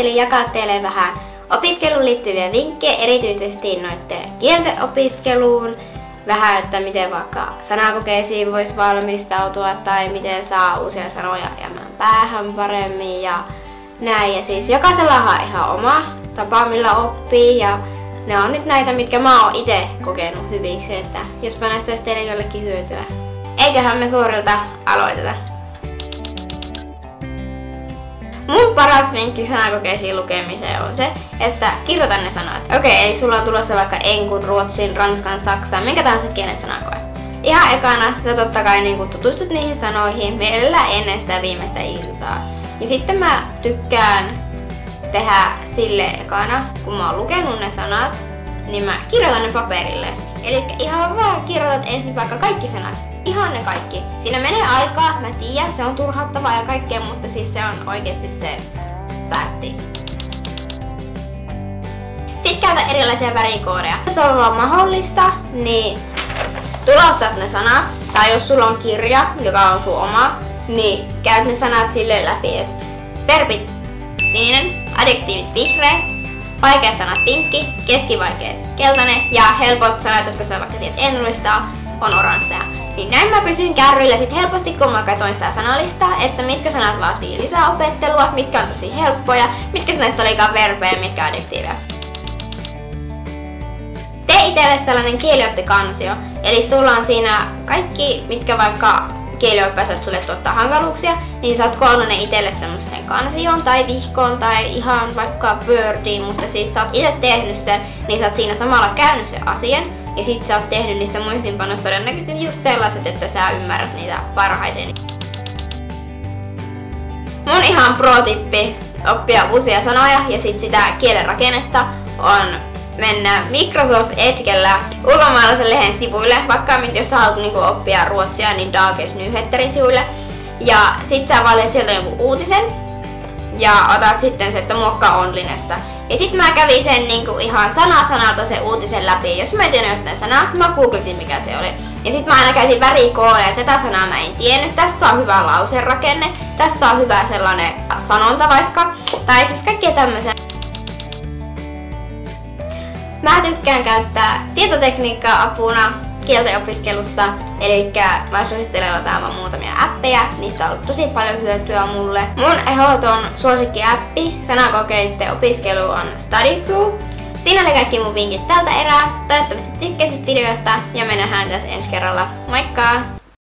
ajattelin jakaa teille vähän opiskeluun liittyviä vinkkejä, erityisesti noiden kielten opiskeluun. Vähän, että miten vaikka sanakokeisiin voisi valmistautua tai miten saa uusia sanoja jäämään päähän paremmin ja näin. Ja siis jokaisella on ihan oma tapa, millä oppii ja ne on nyt näitä, mitkä mä oon itse kokenut hyviksi, että jospa näistä olisi teille jollekin hyötyä. Eiköhän me suorilta aloiteta. Mun paras vinkki sanakokeisiin lukemiseen on se, että kirjoita ne sanat. Okei, eli sulla on tulossa vaikka enkun, ruotsin, ranskan, saksan, minkä tahansa kielen sanakoe. Ihan ekana sä totta kai niin tutustut niihin sanoihin mielellään ennen sitä viimeistä iltaa. Ja sitten mä tykkään tehdä sille ekana, kun mä oon lukenut ne sanat, niin mä kirjoitan ne paperille. Eli ihan vaan kirjoitat ensin vaikka kaikki sanat. Ihan ne kaikki. Siinä menee aikaa, mä tiedän, se on turhauttavaa ja kaikkea, mutta siis se on oikeesti se väärti. Sitten käytä erilaisia värikoodeja. Jos on vaan mahdollista, niin tulostat ne sanat. Tai jos sulla on kirja, joka on sun oma, niin käyt ne sanat silleen läpi, että verbit sininen, adjektiivit vihreä, vaikeat sanat pinkki, keskivaikeat keltainen ja helpot sanat, jotka sä vaikka tiedät ennustaa, on oransseja. Niin näin mä pysyn kärryillä sit helposti, kun mä katsoin sitä sanalistaa, että mitkä sanat vaatii lisää opettelua, mitkä on tosi helppoja, mitkä sanat olikaan verbejä, mitkä adjektiiveja. Tee itselle sellainen kielioppikansio, eli sulla on siinä kaikki, mitkä vaikka kielioppaiset sulle tuottaa hankaluuksia, niin sä oot koonnut ne itselle semmoisen kansioon tai vihkoon tai ihan vaikka Wordiin, mutta siis sä oot itse tehnyt sen, niin sä oot siinä samalla käynyt sen asian. Ja sit sä oot tehnyt niistä muistiinpanoista todennäköisesti just sellaiset, että sä ymmärrät niitä parhaiten. Mun ihan pro-tippi oppia uusia sanoja ja sit sitä kielen rakennetta on mennä Microsoft Edgellä ulkomaalaisen lehden sivuille, vaikka jos sä haluat oppia ruotsia, niin Dagens Nyheterin sivuille. Ja sit sä valitset sieltä jonkun uutisen ja otat sitten se, että muokkaa onlinessa. Ja sit mä kävin sen ihan sana sanalta sen uutisen läpi. Jos mä en tiennyt jotain sanaa, mä googletin mikä se oli. Ja sit mä aina käytin värikoodeja, että tätä sanaa mä en tiennyt. Tässä on hyvä lauserakenne, tässä on hyvä sellainen sanonta vaikka. Tai siis kaikkia tämmöisiä. Mä tykkään käyttää tietotekniikkaa apuna kielten opiskelussa, eli mä suosittelen lataamaan muutamia appeja, niistä on ollut tosi paljon hyötyä mulle. Mun ehdoton suosikkiappi sanakokeiden opiskelu on StudyBlue. Siinä oli kaikki mun vinkit tältä erää. Toivottavasti tykkäsit videosta ja me nähdään tässä ensi kerralla. Moikka!